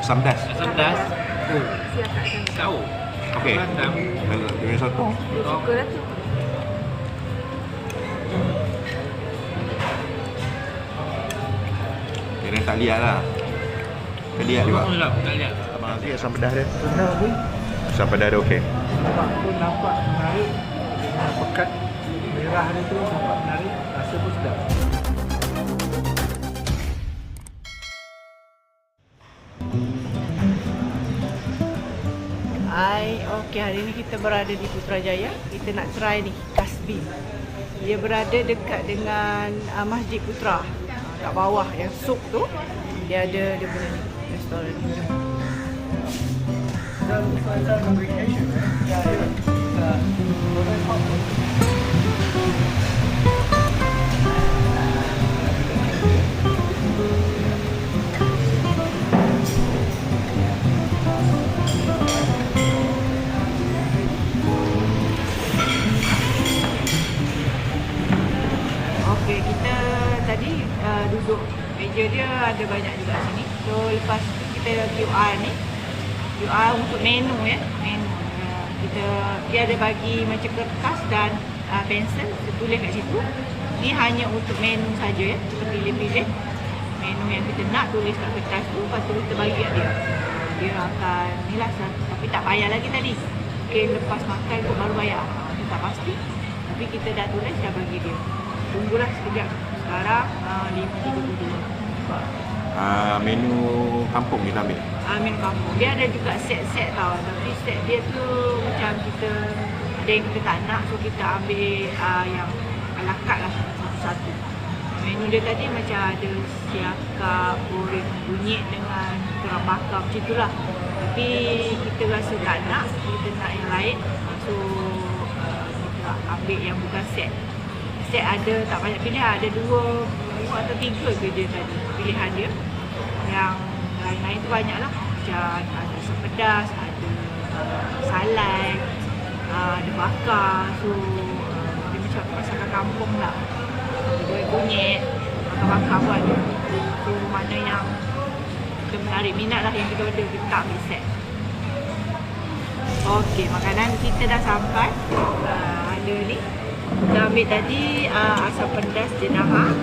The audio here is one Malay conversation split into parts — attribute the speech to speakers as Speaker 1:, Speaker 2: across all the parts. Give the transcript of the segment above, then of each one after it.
Speaker 1: Asam pedas.
Speaker 2: Asam pedas.
Speaker 3: Siap kat sana.
Speaker 2: Tahu.
Speaker 1: Okey.
Speaker 2: Rendam.
Speaker 1: Kalau dia sotong.
Speaker 3: Dia suka lah tu.
Speaker 1: Kira tak lihat lah. Tak lihat juga.
Speaker 2: Sedap, tak lihat.
Speaker 1: Abang Aziz asam pedas dia.
Speaker 4: Sedap pun.
Speaker 1: Asam pedas dia okey.
Speaker 4: Nampak menarik. Dengan pekat merah dia tu nampak menarik. Rasa pun sedap.
Speaker 3: Okey, hari ni kita berada di Putrajaya. Kita nak try ni, Kasbi. Dia berada dekat dengan Masjid Putra. Kat bawah yang suk tu, dia ada dia punya ni, restoran ni. Okey, kita tadi duduk meja dia ada banyak juga sini. So lepas tu kita QR ni. QR untuk menu ya. Menu. Dia ada bagi macam kertas dan pensel, kita tulis kat situ. Ni hanya untuk menu saja ya. Kita pilih-pilih menu yang kita nak, tulis kat kertas tu, lepas tu kita bagi kat dia. Dia akan ni lah, tapi tak payah lagi tadi. Mungkin lepas makan tu baru bayar. Kita tak pasti. Tapi kita dah tulis, dah bagi dia. Tunggulah sekejap. Sekarang 5.32.
Speaker 1: Menu kampung kita ambil.
Speaker 3: Menu kampung. Dia ada juga set-set tau. Tapi set dia tu macam kita ada yang kita tak nak, so kita ambil yang ala carte lah satu-satu. Menu dia tadi macam ada siakap, goreng kunyit dengan kerang bakar macam itulah. Tapi kita rasa tak nak, kita nak yang lain. So kita ambil yang bukan set. Set ada tak banyak pilihan, ada dua atau tiga ke dia tadi pilihan dia. Yang lain-lain tu banyak lah. Macam ada asam pedas, ada salad, ada bakar. So dia macam masakan kampung lah. Goreng kunyit, bakar-bakar pun ada. So mana yang kita menarik minat lah yang kita order, kita tak ambil set. Okey, makanan kita dah sampai. Ada ni. Kita ambil tadi asam pedas jenama.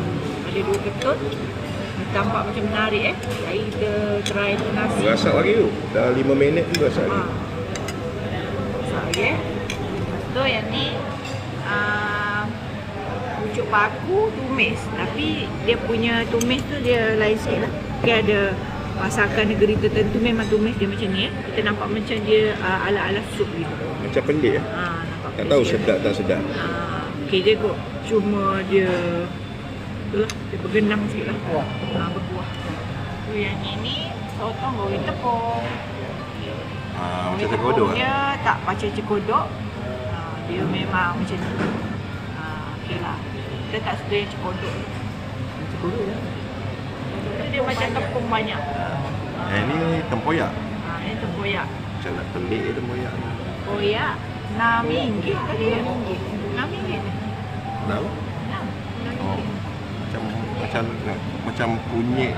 Speaker 3: Ada 2 ketut. Tampak macam menarik Jadi kita try nasi.
Speaker 1: Rasak lagi tu. Dah 5 minit tu rasak lagi.
Speaker 3: Rasak lagi Lepas tu yang ni pucuk paku tumis. Tapi dia punya tumis tu dia lain sikit lah. Dia ada masakan negeri tertentu memang tumis dia macam ni Kita nampak macam dia ala-ala sup gitu.
Speaker 1: Macam pelik tak tahu sedap tak sedap.
Speaker 3: Okey je kot. Cuma dia itulah, dia bergenang sikit lah. Berkuah. So yang ini sotong goreng tepung.
Speaker 1: Macam terkodok
Speaker 3: Dia tak macam cekodok. Dia memang macam ni. Okey lah. Kita tak suka yang cekodok.
Speaker 4: Cekodok ya.
Speaker 3: Dia macam tepung banyak.
Speaker 1: Ini tempoyak.
Speaker 3: Ini tempoyak.
Speaker 1: Macam nak pelik tempoyak ni.
Speaker 3: Tempoyak RM6 tadi ya? RM6
Speaker 1: Tahu? Oh. Macam kunyit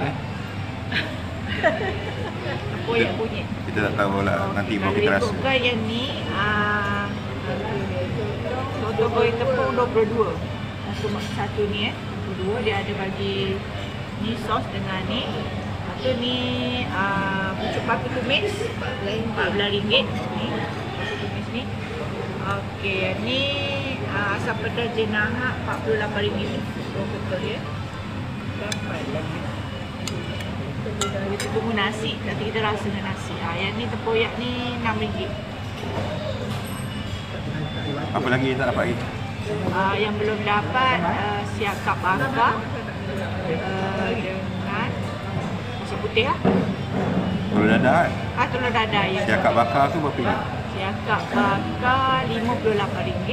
Speaker 3: Tempoyak kunyit.
Speaker 1: Kita tak tahu lah nanti baru kita rasa.
Speaker 3: Kalau yang ni sotong goreng tepung 22. Satu ni 22 dia ada bagi ni sos dengan ni. Lepas tu ni pucuk paku tumis RM14 ni. Paku tumis ni. Okey, ni asam pedas jenahak RM48. So betul ya. Dapat lagi. Kita tunggu nasi, nanti kita rasa dengan nasi. Yang ni tempoyak ni RM6.
Speaker 1: Apa lagi tak dapat lagi?
Speaker 3: Yang belum dapat siakap bakar dengan nasi putih lah.
Speaker 1: Telur dadah kan?
Speaker 3: Telur dadah ya.
Speaker 1: Siakap bakar tu berapa ringgit?
Speaker 3: Siakap bakar RM58.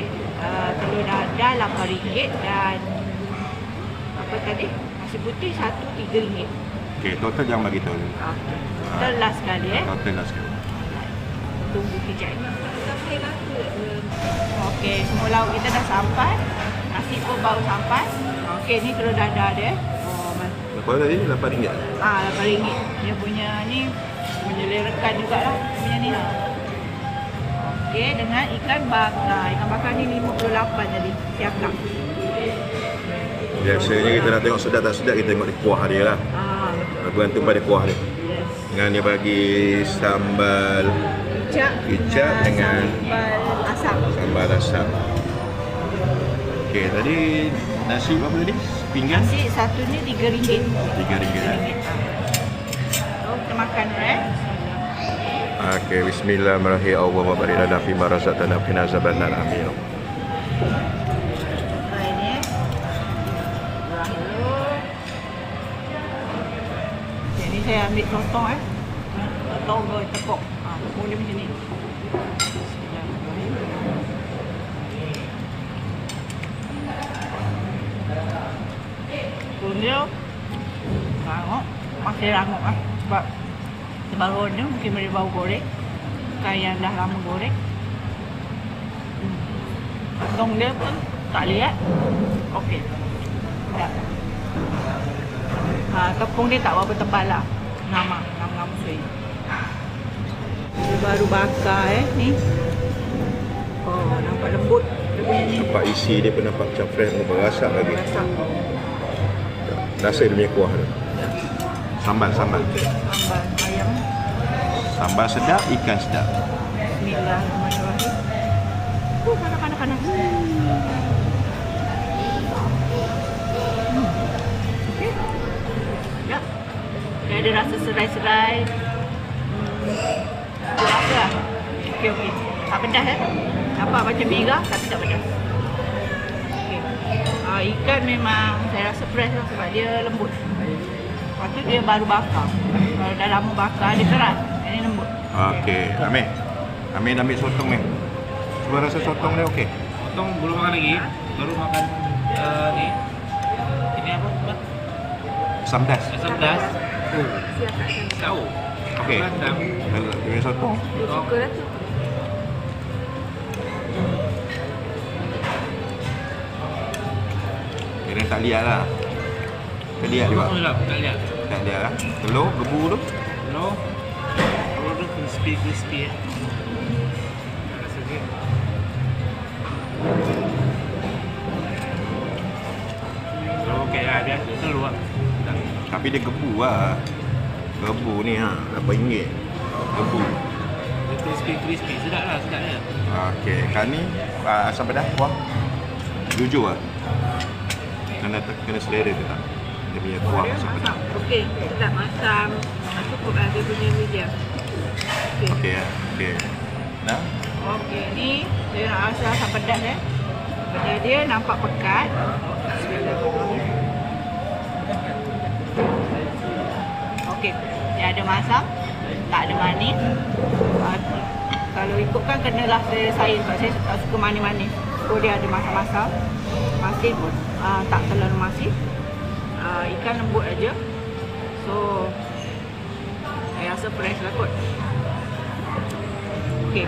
Speaker 3: Telur dadah RM8 dan apa tadi? Nasi putih satu RM3.
Speaker 1: Okey, total jangan bagi tahu.
Speaker 3: Total last sekali
Speaker 1: Total last sekali.
Speaker 3: Tunggu kejap. Okey, semua lauk kita dah sampai. Nasi pun baru sampai. Okey, ni telur dadah dia.
Speaker 1: Berapa tadi? RM8?
Speaker 3: RM8. Dia punya ni boleh rekan jugalah punya ni. Okey, dengan ikan bakar. Ikan bakar ni 58 jadi siapkan.
Speaker 1: Biasanya kita nak tengok sedap tak sedap, kita tengok di kuah dia lah.
Speaker 3: Betul.
Speaker 1: Bergantung pada kuah dia.
Speaker 3: Yes.
Speaker 1: Dengan dia bagi sambal kicap dengan
Speaker 3: sambal asam.
Speaker 1: sambal asam. Okey, tadi nasi berapa tadi? Pinggan?
Speaker 3: Nasi satu ni RM3.
Speaker 1: RM3 lah.
Speaker 3: So, kita makan
Speaker 1: Okey, bismillahirrahmanirrahim. Allahumma barik lana fi ma razaqtana wa qina azabannar. Amin.
Speaker 3: Ini. Goreng dulu. Okay, ni saya ambil sotong Sotong goreng tepung. Tepung dia macam ni. Tepung dia rangup. Masih rangup sebab baru ni mungkin boleh bau goreng. Bukan yang dah lama goreng. Tong dia pun tak lihat. Okey. Sedap. Tepung dia tak berapa tebal lah. Ngam sui. Dia baru bakar ni. Oh, nampak lembut. Dia punya ni.
Speaker 1: Nampak isi dia pun nampak macam fresh, nampak rasa lagi.
Speaker 3: Rasa.
Speaker 1: Rasa dia punya kuah tu. Sambal.
Speaker 3: Sambal ayam.
Speaker 1: Sambal sedap, ikan sedap.
Speaker 3: Bismillahirrahmanirrahim. Panas. Okey. Ya. Dia ada rasa serai-serai. Apa lah? Okey. Tak pedas Nampak macam merah tapi tak pedas. Okey. Ikan memang saya rasa fresh lah sebab dia lembut. Lepas tu dia baru bakar. Kalau dah lama bakar dia keras. Ini lembut.
Speaker 1: Okey, Amin ambil sotong ni. Cuba rasa sotong dia okey.
Speaker 4: Potong belum makan lagi. Baru makan ni. Ini apa?
Speaker 1: Asam pedas.
Speaker 4: Asam pedas. Oh, tahu.
Speaker 1: Okey.
Speaker 4: Randang.
Speaker 1: Dia punya sotong.
Speaker 3: Suka lah tu.
Speaker 1: Dia tak lihat lah. Tak lihat juga.
Speaker 4: Oh, tak lihat.
Speaker 1: Tak lihat lah. Telur, gebu tu.
Speaker 4: No. Kalau tu crispy Rasa dia. So, okey lah. Biasa telur lah.
Speaker 1: Tapi dia gebu lah. Gebu ni RM8. Gebu.
Speaker 4: Dia crispy. Sedap lah. Sedap dia.
Speaker 1: Okey, kan ni asam pedas kuah. Jujur lah. Kena selera tu tak? Dia punya kuah asam pedas.
Speaker 3: Okey, sedap masam. Cukup lah dia punya medium.
Speaker 1: Okey ya. Okey. Nah.
Speaker 3: Okey, ni dia nak rasa asam pedas Benda dia nampak pekat. Okey, dia ada masam, tak ada manis. Kalau ikutkan kenalah saya sebab saya tak suka manis-manis. So dia ada masam-masam. Masin pun tak terlalu masin. Ikan lembut aja. So saya rasa fresh lah kot. Okey.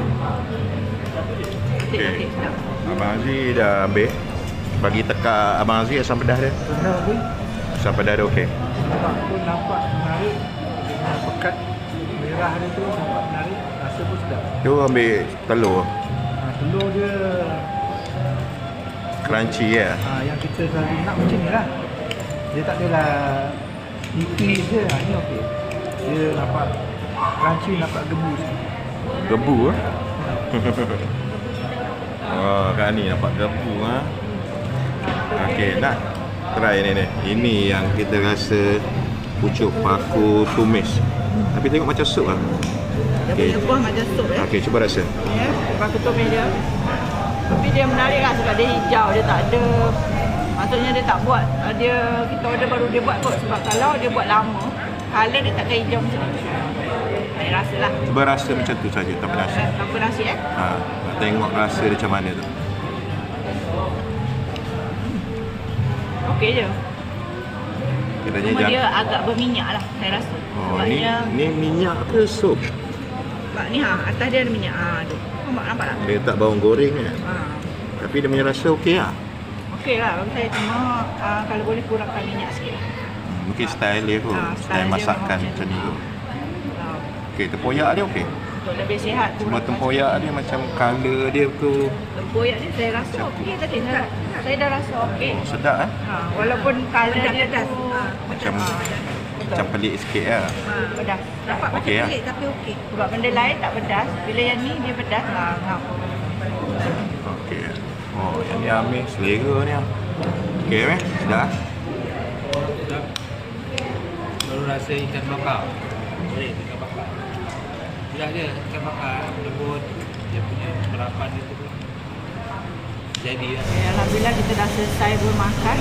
Speaker 3: Okey, sedap.
Speaker 1: Abang Aziz dah ambil. Bagi teka Abang Aziz asam pedas dia.
Speaker 4: Benar pun.
Speaker 1: Asam pedas dia okey.
Speaker 4: Nampak menarik. Dengan pekat merah dia tu nampak menarik. Rasa pun sedap.
Speaker 1: Tu ambil telur.
Speaker 4: Telur dia
Speaker 1: Crunchy ya.
Speaker 4: yang kita selalu nak macam ni lah. Dia tak adalah nipis je. Ni okey. Dia nampak crunchy, nampak gembus.
Speaker 1: Gebu ah. Oh, kan ni nampak gebu ah. Okey, nak try ni. Ini yang kita rasa pucuk paku tumis. Tapi tengok macam sup ah.
Speaker 3: Dia punya kuah macam sup
Speaker 1: Okey, cuba rasa.
Speaker 3: Ya, pakai tumis dia. Tapi dia menarik lah sebab dia hijau, dia tak ada. Maksudnya dia tak buat, kita order baru dia buat kot. Sebab kalau dia buat lama, colour dia takkan hijau macam ni. Saya rasa lah.
Speaker 1: Cuba rasa macam tu saja, tanpa nasi.
Speaker 3: Tanpa nasi
Speaker 1: Nak tengok rasa dia macam mana tu.
Speaker 3: Okey je.
Speaker 1: Katanya
Speaker 3: Cuma dia agak berminyak lah, saya rasa.
Speaker 1: Oh,
Speaker 3: Sebab
Speaker 1: ni minyak ke sup?
Speaker 3: sebab ni atas dia ada minyak. Tu. Nampak tak?
Speaker 1: Dia tak bawang goreng kan? Tapi dia punya rasa okey lah.
Speaker 3: Okey lah, bagi saya cuma kalau boleh kurangkan minyak sikit.
Speaker 1: Mungkin style dia tu, style
Speaker 3: dia
Speaker 1: masakan
Speaker 3: memang
Speaker 1: macam ni tu. Okey, tempoyak dia okey.
Speaker 3: Untuk lebih sihat.
Speaker 1: Cuma
Speaker 3: kurang
Speaker 1: tempoyak dia macam colour dia tu
Speaker 3: tempoyak ni saya rasa okey tadi. Saya dah rasa okey.
Speaker 1: sedap
Speaker 3: Walaupun colour dia tu
Speaker 1: macam pelik sikit lah.
Speaker 3: pedas.
Speaker 2: Nampak
Speaker 1: Okey
Speaker 2: macam
Speaker 1: lah.
Speaker 2: pelik tapi okey.
Speaker 3: Sebab benda lain tak pedas. Bila yang ni dia pedas lah.
Speaker 1: Okey. Oh, yang ni ambil selera ni. Okey meh, sedap.
Speaker 4: Baru rasa ikan bakar. Boleh ikan bakar. Tidak je ikan bakar lembut. Dia punya perapan itu pun jadi lah.
Speaker 3: Alhamdulillah kita dah selesai bermakan.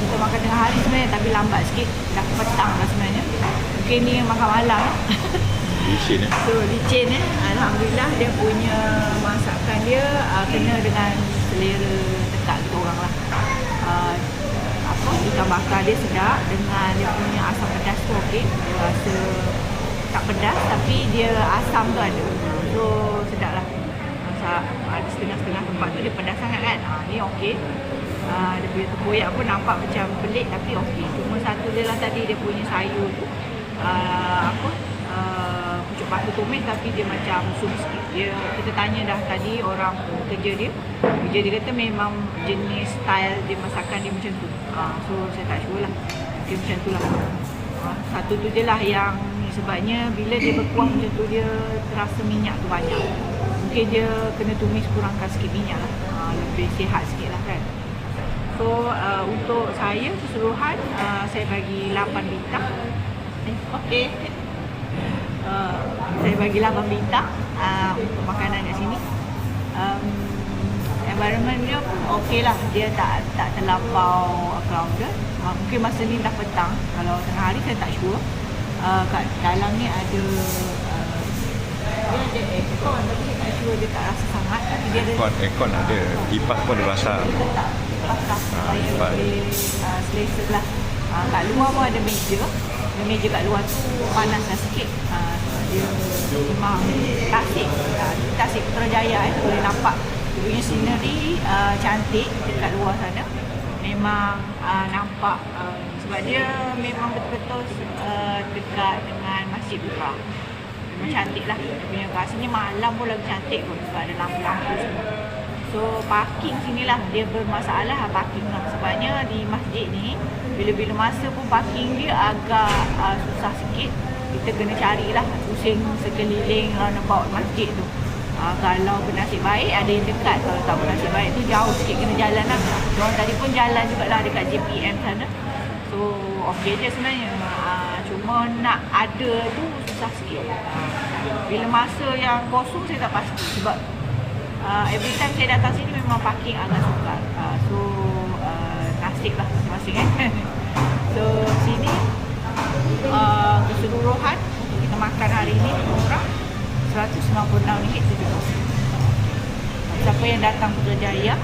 Speaker 3: Kita makan tengah hari sebenarnya tapi lambat sikit. Dah petang dah sebenarnya. Mungkin ni yang makan malam.
Speaker 1: Licin
Speaker 3: So licin Alhamdulillah dia punya masakan dia kena dengan selera dekat kita orang lah. Ikan bakar dia sedap dengan dia punya asam pedas tu okey. Dia rasa tak pedas tapi dia asam tu ada. So sedap lah. Ada setengah-setengah tempat tu dia pedas sangat kan. Ni okey. Dia punya tempoyak pun nampak macam pelik tapi okey. Cuma satu dia lah tadi dia punya sayur tu pucuk paku tumis tapi dia macam sum sikit. Kita tanya dah tadi orang kerja dia kata memang jenis style dia masakan dia macam tu. So saya tak sure lah. Dia macam tu lah. Satu tu je lah yang sebabnya bila dia berkuah macam tu dia terasa minyak tu banyak. Mungkin dia kena tumis kurangkan sikit minyak lah. Lebih sihat sikit lah kan. So untuk saya keseluruhan saya bagi 8 bintang. Okey. Saya bagi 8 bintang untuk makanan kat sini. Environment dia okey lah. Dia tak terlampau crowded. Mungkin masa ni dah petang. Kalau tengah hari saya tak sure. Kat dalam ni ada dia ada aircon tapi saya tak sure dia tak rasa sangat. Tapi dia ada
Speaker 1: Aircon ada. Kipas pun ada rasa.
Speaker 3: Kipas lah. Saya boleh selesa lah. Kat luar pun ada meja. Meja kat luar tu panas lah sikit. Dia memang tasik Putrajaya boleh nampak dia punya scenery cantik dekat luar sana. Memang nampak sebab dia memang betul-betul dekat dengan Masjid Putra. Memang cantik lah. Dia punya rasanya malam pun lagi cantik pun sebab ada lampu-lampu semua. So parking sinilah dia bermasalah parking lah. Sebabnya di masjid ni bila-bila masa pun parking dia agak susah sikit. Kita kena carilah pusing sekeliling roundabout masjid tu. Kalau bernasib baik ada yang dekat. Kalau tak bernasib baik tu jauh sikit kena jalan lah. Diorang tadi pun jalan jugalah dekat JPM sana. So okey je sebenarnya. Cuma nak ada tu susah sikit. Bila masa yang kosong saya tak pasti. Sebab every time saya datang sini memang parking agak sukar. So nasib lah masing-masing kan. So sini keseluruhan untuk kita makan hari ini murah RM196 saja. Siapa yang datang Putrajaya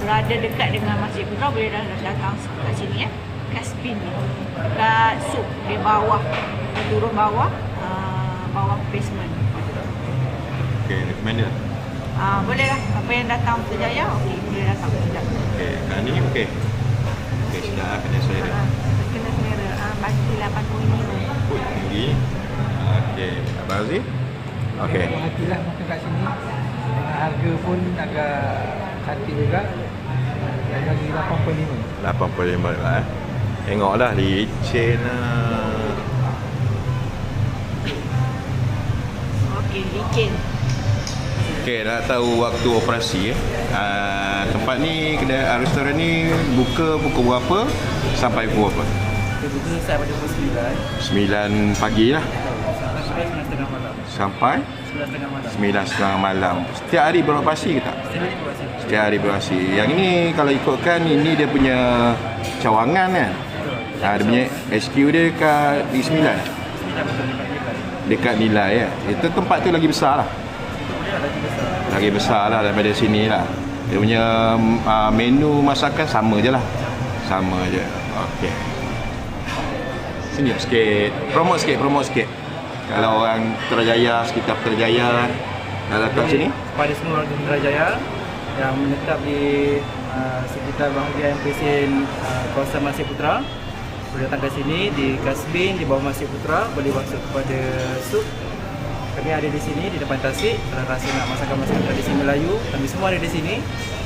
Speaker 3: berada dekat dengan Masjid Putra boleh datang kat sini ya. Kaspin ni dekat Suk di bawah, turun bawah basement.
Speaker 1: Okey, recommended.
Speaker 3: Boleh lah. Siapa yang datang Putrajaya boleh datang Putrajaya.
Speaker 1: Okey, kat ni okey. Okey, sedap kena selera.
Speaker 3: Kena selera. Bagi 85.
Speaker 1: Tinggi. Okey, Abang Aziz? Okey.
Speaker 4: Hatilah makan kat sini. Dengan harga pun agak cantik juga. Dan bagi 85.
Speaker 1: 85 lah Tengoklah licin lah.
Speaker 3: Okey, licin.
Speaker 1: Okey, nak tahu waktu operasi tempat ni, restoran ni buka pukul berapa sampai pukul berapa?
Speaker 4: Kita buka start pada pukul 9.
Speaker 1: 9 pagi lah
Speaker 4: Sampai 9.30 malam.
Speaker 1: sampai
Speaker 4: 9.30 malam.
Speaker 1: 9.30 malam. Setiap hari beroperasi ke tak?
Speaker 4: Setiap hari buat sini.
Speaker 1: Setiap hari beroperasi. Yang ni kalau ikutkan ini dia punya cawangan kan? Dia punya HQ dia dekat di 9. Dekat Nilai ya. Itu tempat tu lagi besar lah. Lagi besar lah daripada sini lah. Dia punya menu masakan sama je lah. Sama je. Okey. Sini sikit. Promote sikit. Kalau orang Putrajaya, sekitar Putrajaya nak datang sini.
Speaker 4: Pada semua warga Putrajaya yang menetap di sekitar bahagian pesin kawasan Masjid Putra,
Speaker 2: boleh datang ke sini di Kasbin di bawah Masjid Putra, boleh masuk kepada sup. Kami ada di sini di depan tasik. Kalau rasa nak masakan-masakan tradisi Melayu, kami semua ada di sini.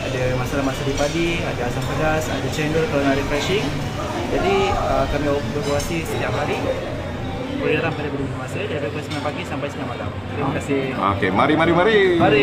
Speaker 2: Ada masalah-masalah padi, ada asam pedas, ada cendol kalau nak refreshing. Jadi kami beroperasi setiap hari. Boleh datang pada berbagai masa dari pukul 9 pagi sampai 9 malam. Terima kasih.
Speaker 1: Okey, mari.
Speaker 2: Mari.